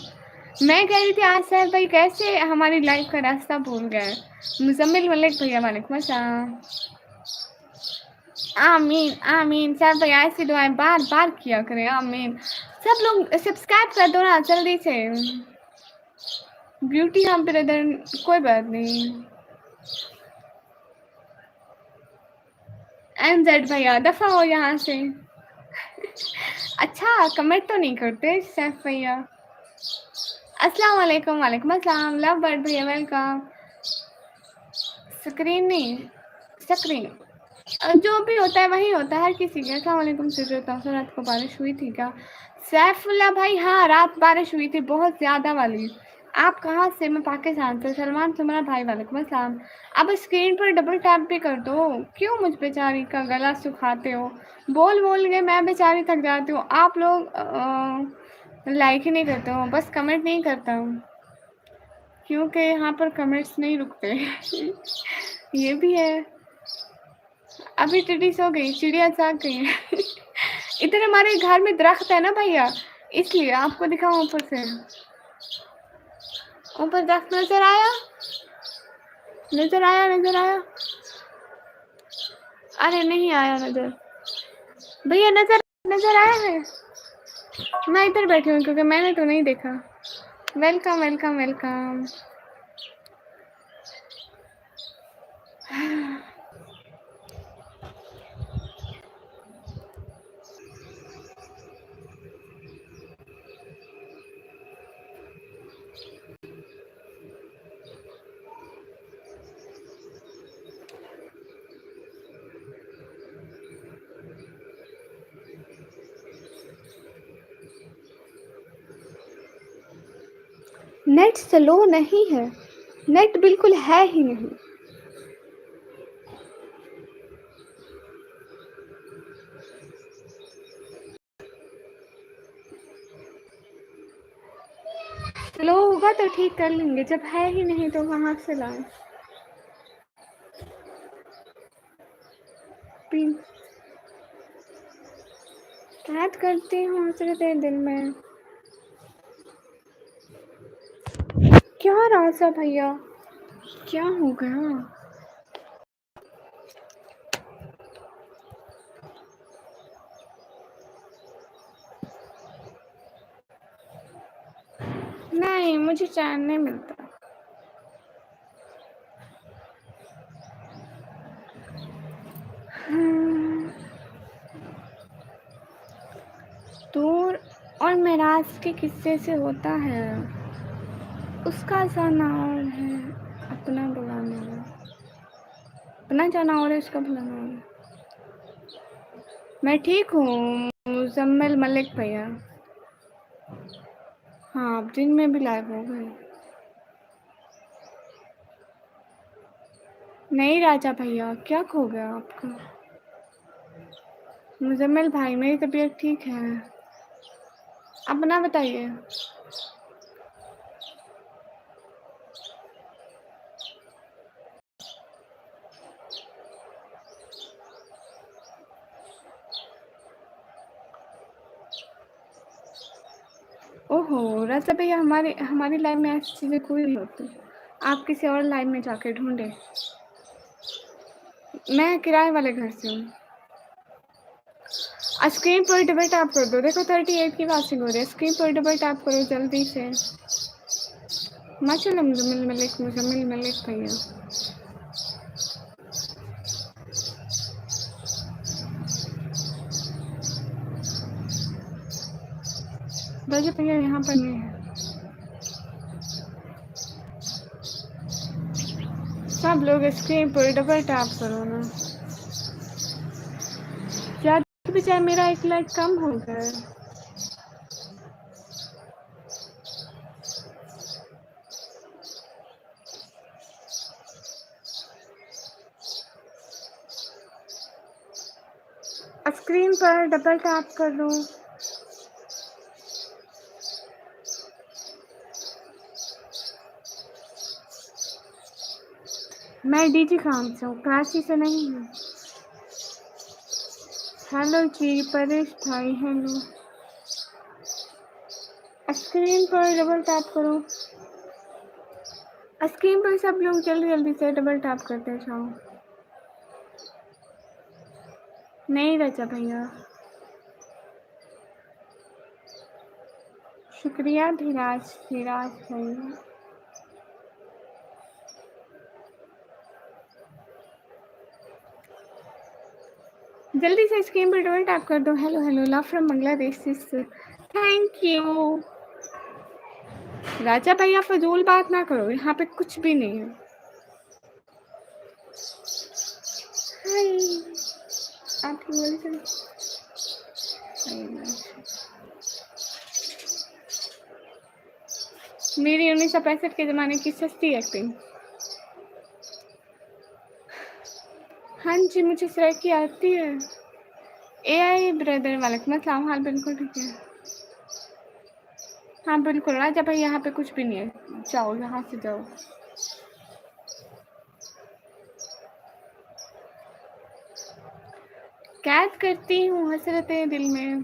मैं कह रही थी आज सैफ भाई कैसे हमारी लाइफ का रास्ता भूल गए। मुजम्मिल मलिक भैया वालेकुम अस्सलाम। आमीन आमीन, सैफ भाई ऐसी दुआएं बार बार किया करें, आमीन। सब लोग सब्सक्राइब कर दो ना जल्दी से। ब्यूटी हम ब्रदर, कोई बात नहीं। एमजेड भैया दफा हो यहाँ से। अच्छा कमेंट तो नहीं करते सैफ भैया। अस्सलाम वालेकुम, वालेकुम अस्सलाम। लव बर्ड भैया वेलकम। स्क्रीन नहीं, स्क्रीन जो भी होता है वही होता है हर किसी का। अस्सलाम वालेकुम सिजरता, रात को बारिश हुई थी क्या? सैफुल्ला भाई हाँ, रात बारिश हुई थी बहुत ज़्यादा वाली। आप कहाँ से? मैं पाकिस्तान से। सलमान तुम्हारा भाई वालेकुम अस्सलाम। अब स्क्रीन पर डबल टैप भी कर दो, क्यों मुझ बेचारी का गला सुखाते हो? बोल बोल के मैं बेचारी थक जाती हूँ, आप लोग लाइक ही नहीं करते हो, बस कमेंट नहीं करता हूँ क्योंकि यहाँ पर कमेंट्स नहीं रुकते। ये भी है। अभी टिड्डी सो गई, चिड़िया जाग गई है। इधर हमारे घर में दरख्त है ना भैया, इसलिए आपको दिखाऊं ऊपर से। ऊपर दरख्त नजर आया, नजर आया, नजर आया। अरे नहीं आया नजर भैया, नजर नजर आया है। मैं इधर बैठी हूँ क्योंकि मैंने तो नहीं देखा। Welcome welcome welcome. Net slow नहीं है, नेट बिल्कुल है ही नहीं। स्लो होगा तो ठीक कर लेंगे, जब है ही नहीं तो कहाँ से लाएं। कैद करती हूँ तेरे दिल में। क्या राजा भैया, क्या हो गया? नहीं, मुझे चैन नहीं मिलता। दूर और मेराज के किस्से से होता है, उसका जाना और है, अपना बुलाना और अपना जाना और है, उसका बुलाना और है। मैं ठीक हूँ मुजम्मिल मलिक भैया। हाँ, आप दिन में भी लाइव हो गए। नहीं राजा भैया, क्या खो गया आपका? मुजम्मिल भाई, मेरी तबीयत ठीक है, अपना बताइए। ओहो राजा भैया, हमारी लाइव में ऐसी चीज़ें कोई नहीं होती, आप किसी और लाइव में जाके ढूंढे। मैं किराए वाले घर से हूँ। स्क्रीन पर डबल टैप कर दो, देखो 38 की पासिंग हो रही है, स्क्रीन पर डबल टैप करो जल्दी से। माशाल्लाह मुजम्मिल मलिक भैया। राजा भैया यहाँ पर नहीं है, सब लोग स्क्रीन पर डबल टैप करो ना। क्या बचाए, मेरा एक लाइक कम हो गया। स्क्रीन पर डबल टैप कर दो। मैं डीजी काम से हूँ, कराची से नहीं हूँ। हेलो जी परेश भाई, हेलो। स्क्रीन पर डबल टैप करो, स्क्रीन पर सब लोग जल्दी जल्दी से डबल टैप करते जाओ। नहीं राजा भैया, शुक्रिया धीराज भैया। जल्दी से स्क्रीन पर डबल टैप कर दो। Hello hello, love from Bangladesh. Thank you. राजा भैया फजूल बात ना करो, यहाँ पे कुछ भी नहीं है। हाय, आप मेरी 1965 के ज़माने की सस्ती एक्टिंग। हाँ जी, मुझे सर आती है। AI ब्रदर वालेकुम अस्सलाम। हाल बिल्कुल ठीक है। हाँ बिल्कुल राजा भाई, यहाँ पे कुछ भी नहीं है, जाओ यहाँ से जाओ। कैद करती हूँ हसरतें दिल में,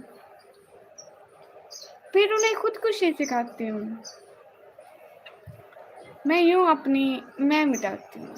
फिर उन्हें खुदकुशी सिखाती हूँ। मैं यूँ अपनी मैं मिटाती हूँ।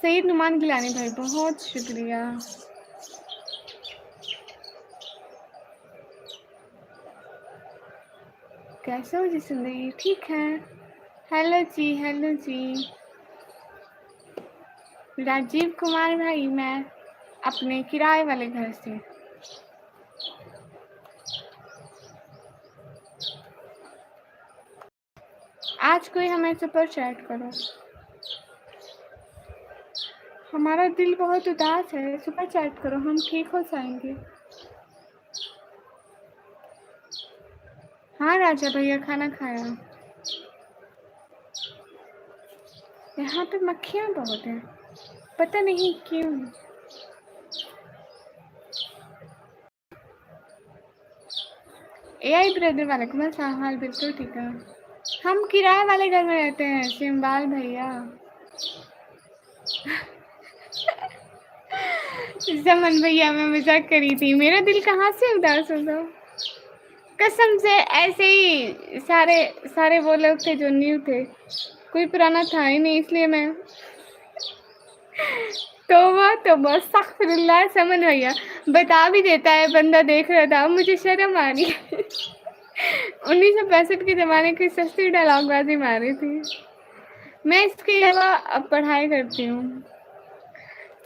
सईद नुमान गिलानी भाई, बहुत शुक्रिया। कैसे हो जी जिंदगी? ठीक है। हेलो जी। राजीव कुमार भाई, मैं अपने किराए वाले घर से। आज कोई हमें सुपर चैट करो। हमारा दिल बहुत उदास है, सुपर चैट करो, हम ठीक हो जाएंगे। हाँ राजा भैया, खाना खाया। यहाँ पे मक्खियाँ बहुत हैं, पता नहीं क्यों। AI ब्रदर वालेकुम अस्सलाम। हाल बिल्कुल ठीक है। हम किराए वाले घर में रहते हैं सिम्बाल भैया। समन भैया, मैं मजाक करी थी, मेरा दिल कहाँ से उदास होगा। कसम से ऐसे ही सारे सारे वो लोग थे जो न्यू थे, कोई पुराना था ही नहीं, इसलिए मैं तो बस अस्तगफिरुल्लाह। समझ भैया बता भी देता है, बंदा देख रहा था, मुझे शर्म आ रही है। 1965 के ज़माने की सस्ती डायलॉगबाजी मारी थी। मैं इसके अलावा अब पढ़ाई करती हूँ।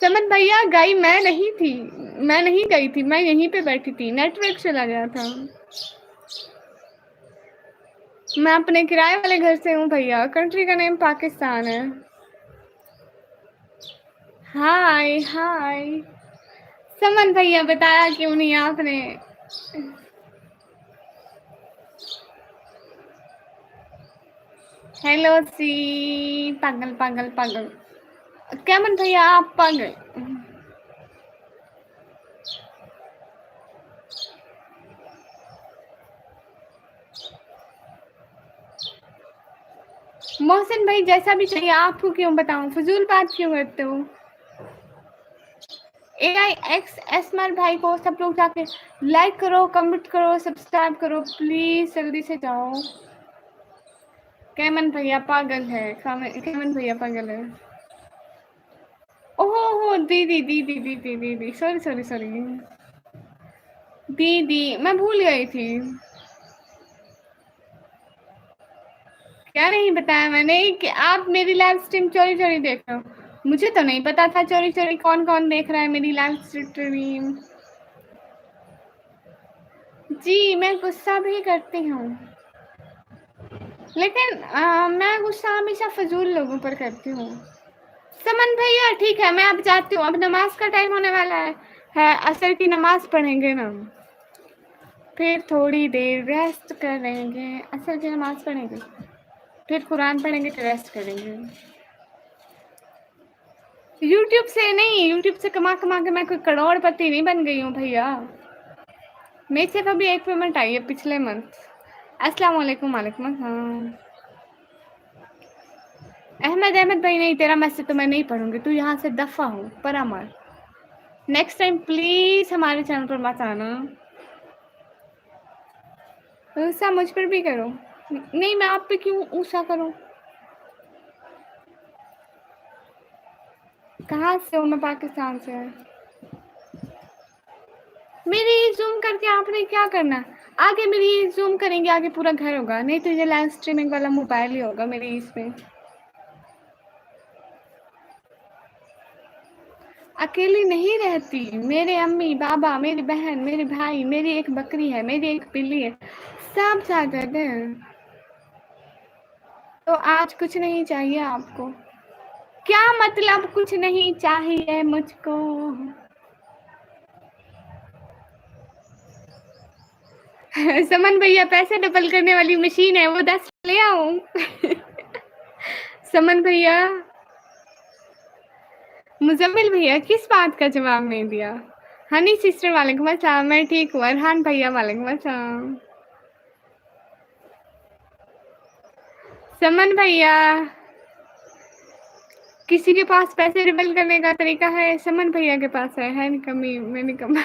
समझ भैया गई मैं नहीं थी, मैं नहीं गई थी, मैं यहीं पे बैठी थी, नेटवर्क चला गया था। मैं अपने किराए वाले घर से हूँ भैया, कंट्री का नेम पाकिस्तान है। हाय हाय। समन भैया बताया क्यों नहीं आपने। हेलो सी। पागल पागल पागल। कैमन भैया आप पागल। मोहसिन भाई जैसा भी चाहिए, आपको क्यों बताऊं, फजूल बात क्यों करते हो। AIX एसमर भाई को सब लोग जाके लाइक करो, कमेंट करो, सब्सक्राइब करो प्लीज, जल्दी से जाओ। कैमन भैया पागल है, कैमन भैया पागल है। ओहो दीदी दीदी दीदी दीदी, सॉरी सॉरी सॉरी दीदी, मैं भूल गई थी। क्या नहीं बताया मैंने कि आप मेरी लाइव स्ट्रीम चोरी चोरी देख रहे हो। मुझे तो नहीं पता था चोरी चोरी कौन कौन देख रहा है मेरी लाइव स्ट्रीम। जी मैं गुस्सा भी करती हूँ, लेकिन मैं गुस्सा हमेशा फजूल लोगों पर करती हूँ। समन भैया ठीक है, मैं अब जाती हूँ, अब नमाज का टाइम होने वाला है, असर की नमाज पढ़ेंगे ना, फिर थोड़ी देर रेस्ट करेंगे, असर की नमाज पढ़ेंगे, फिर कुरान पढ़ेंगे, फिर रेस्ट करेंगे। यूट्यूब से नहीं, यूट्यूब से कमा कमा के मैं कोई करोड़पति नहीं बन गई हूँ भैया। मेरे सिर्फ अभी एक पेमेंट आई है पिछले मंथ। अस्सलाम वालेकुम। वालेकुम अस्सलाम। अहमद भाई नहीं, तेरा मैसेज तो मैं नहीं पढ़ूंगी, तू यहाँ से दफा हो पर अमर। नेक्स्ट टाइम प्लीज हमारे चैनल पर मत आना। गुस्सा मुझ पर भी करो। नहीं मैं आप पे क्यों गुस्सा करूँ। कहाँ से हूँ मैं, पाकिस्तान से। मेरी जूम करके आपने क्या करना, आगे मेरी जूम करेंगे, आगे पूरा घर होगा, नहीं तो ये लाइव स्ट्रीमिंग वाला मोबाइल ही होगा मेरी इसमें। अकेली नहीं रहती, मेरे अम्मी बाबा, मेरी बहन, मेरे भाई, मेरी एक बकरी है, मेरी एक बिल्ली है, सब साथ रहते हैं। तो आज कुछ नहीं चाहिए आपको। क्या मतलब कुछ नहीं चाहिए मुझको। समन भैया पैसे डबल करने वाली मशीन है, वो 10 ले आऊं। समन भैया, मुजम्मिल भैया किस बात का जवाब नहीं दिया। हनी सिस्टर वालेकुम अस्सलाम, मैं ठीक हूँ। अरहान भैया वालेकुम अस्सलाम। समन भैया, किसी के पास पैसे रिबल करने का तरीका है, समन भैया के पास है नहीं कमी, मैंने कमा।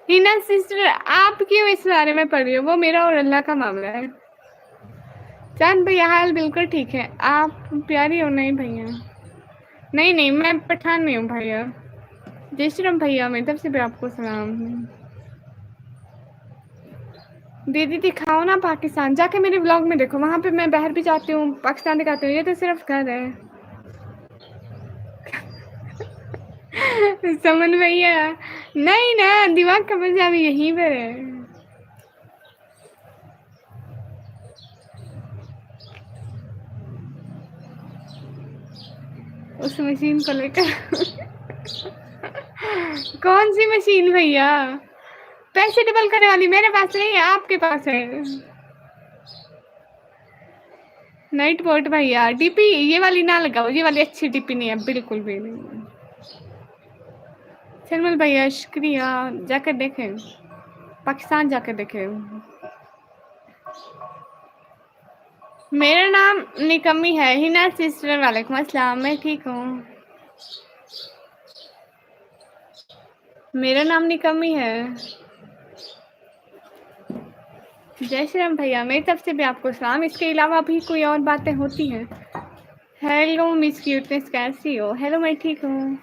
हिना सिस्टर आप क्यों इस बारे में पढ़ रही हो, वो मेरा और अल्लाह का मामला है। चांद भैया हाल बिल्कुल ठीक है, आप प्यारी हो। नहीं भैया, नहीं नहीं मैं पठान नहीं हूँ भैया। जय श्री राम भैया, मैं तरफ से भी आपको सलाम। दीदी दिखाओ ना पाकिस्तान, जाके मेरे ब्लॉग में देखो, वहाँ पे मैं बाहर भी जाती हूँ, पाकिस्तान दिखाती हूँ, ये तो सिर्फ घर है। समन भैया नहीं ना, दिमाग का मजा भी यहीं पर है। उस मशीन को लेकर। कौन सी मशीन भैया? पैसे डबल करने वाली मेरे पास नहीं है, आपके पास है। नाइट बोट भैया, डीपी ये वाली ना लगाओ, ये वाली अच्छी डीपी नहीं है, बिल्कुल भी नहीं। शर्मल भैया शुक्रिया, जाकर देखें, पाकिस्तान जाकर देखें। मेरा नाम निकम्मी है। हिना सिस्टर, वालेकुम अस्सलाम, मैं ठीक हूँ। मेरा नाम निकम्मी है। जय श्री राम भैया, मेरी तरफ से भी आपको सलाम। इसके अलावा भी कोई और बातें होती हैं? हेलो मिस क्यूटनेस, कैसी हो? हेलो, मैं ठीक हूँ।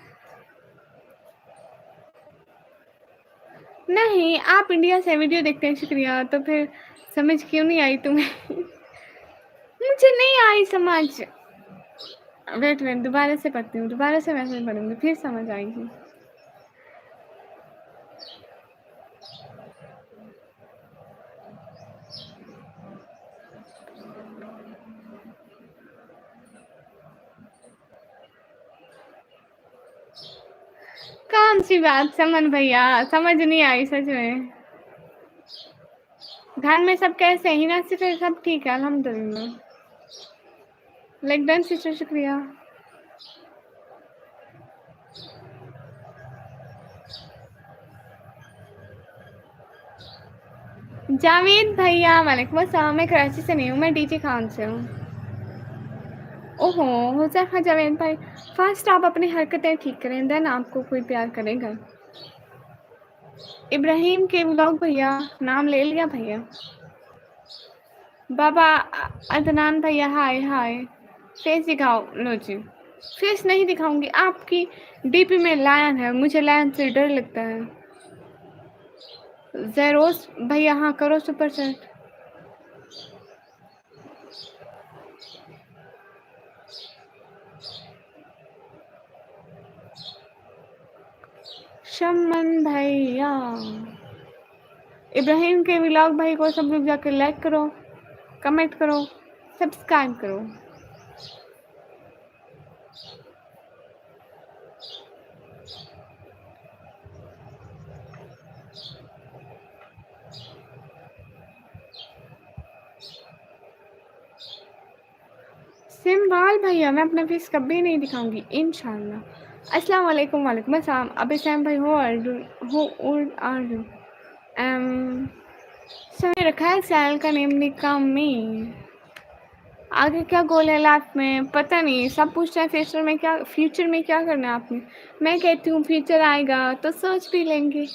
नहीं, आप इंडिया से वीडियो देखते हैं, शुक्रिया। तो फिर समझ क्यों नहीं आई तुम्हें? मुझे नहीं आई समझ। वेट वेट, दोबारा से पढ़ती हूँ, दोबारा से मैसेज पढ़ूंगी, फिर समझ आएगी। कौन सी बात समन भैया, समझ नहीं आई सच में। घर में सब कैसे हैं? हिना सिस्टर सब ठीक है अल्हम्दुलिल्लाह। लाइक डन सिस्टर, शुक्रिया। जावेद भैया वालेकुम अस्सलाम, मैं कराची से नहीं हूँ, मैं डीजे खान से हूँ। ओहो हुज़ैफा जावेद भाई, फर्स्ट आप अपनी हरकतें ठीक करें, देन आपको कोई प्यार करेगा। इब्राहिम के व्लॉग भैया, नाम ले लिया भैया। बाबा अदनान भैया, हाय हाय। फेस दिखाओ, लो जी। फेस नहीं दिखाऊंगी, आपकी डीपी में लायन है, मुझे लायन से डर लगता है। ज़ेरोस भैया, हाँ करो सुपर चैट। शमन भैया, इब्राहिम के व्लॉग भाई को सब लोग जाकर लाइक करो, कमेंट करो, सब्सक्राइब करो। सिम्बाल भैया, मैं अपना फेस कभी नहीं दिखाऊंगी इंशाल्लाह। अस्सलाम वालेकुम, वालेकुम अस्सलाम। अबे सैम भाई, हो ओल्ड आर यू? समय रखा है सैल का नेम निकामी। आगे क्या गोल है लाइफ में पता नहीं, सब पूछते हैं फ्यूचर में क्या करना है आपने। मैं कहती हूँ फ्यूचर आएगा तो सोच भी लेंगे।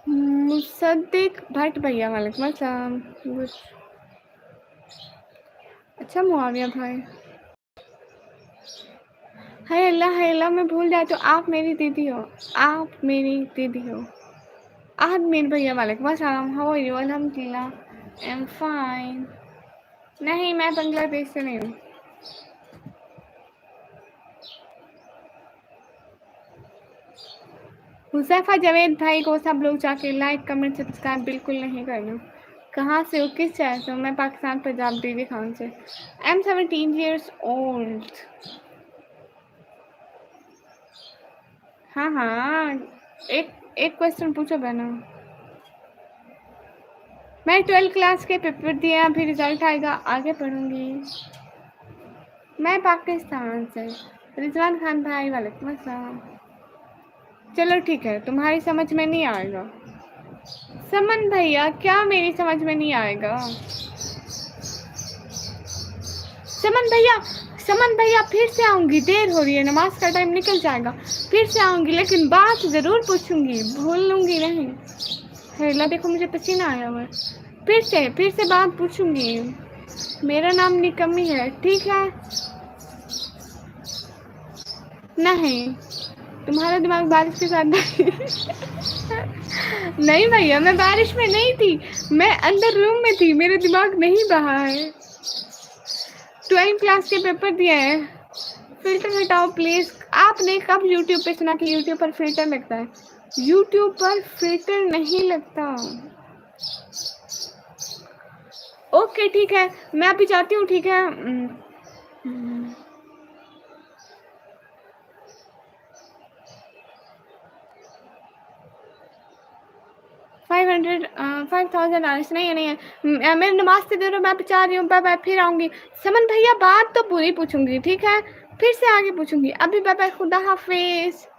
मुसद्दिक भट्ट भैया, वालेकुम अस्सलाम। अच्छा मुआविया भाई, हाय अल्लाह, मैं भूल जाती तो आप मेरी दीदी हो, आप मेरी दीदी हो। आहद मीर भैया, वालेकुम अस्सलाम, हाउ आर यू? अल्हम्दुलिल्लाह, आई एम फाइन। नहीं, मैं बांग्लादेश से नहीं हूँ। हुज़ैफा जावेद भाई को सब लोग जाके लाइक कमेंट सब्सक्राइब बिल्कुल नहीं करना। कहाँ से हो, किस शहर से हो? मैं पाकिस्तान पंजाब डीवी खान से। I am 17 years old। हाँ हाँ, एक एक क्वेश्चन पूछो बहना। मैं 12th क्लास के पेपर दिया, अभी रिजल्ट आएगा, आगे पढ़ूंगी। मैं पाकिस्तान से। रिजवान खान भाई, वालेकुम अस्सलाम। चलो ठीक है, तुम्हारी समझ में नहीं आएगा। समन भैया, क्या मेरी समझ में नहीं आएगा? समन भैया फिर से आऊँगी, देर हो रही है, नमाज का टाइम निकल जाएगा। फिर से आऊँगी, लेकिन बात ज़रूर पूछूंगी, भूल लूँगी नहीं। हेला देखो, मुझे पसीना आया हुआ है। फिर से बात पूछूंगी। मेरा नाम निकम्मी है, ठीक है? नहीं, तुम्हारा दिमाग बारिश के साथ नहीं। नहीं भैया, मैं बारिश में नहीं थी, मैं अंदर रूम में थी, मेरा दिमाग नहीं बहा है। 12th क्लास के पेपर दिए हैं। फिल्टर हटाओ प्लीज। आपने कब यूट्यूब पे सुना कि यूट्यूब पर फिल्टर लगता है? यूट्यूब पर फिल्टर नहीं लगता। ओके ठीक है, मैं अभी जाती हूँ, ठीक है? 500 $5000 नहीं है, नहीं है। मेरी नमाज़ से देर मैं जा रही हूँ, बाय-बाय, फिर आऊँगी। समन भैया बात तो पूरी पूछूँगी, ठीक है? फिर से आगे पूछूँगी। अभी बाय-बाय, खुदा हाफ़िज़।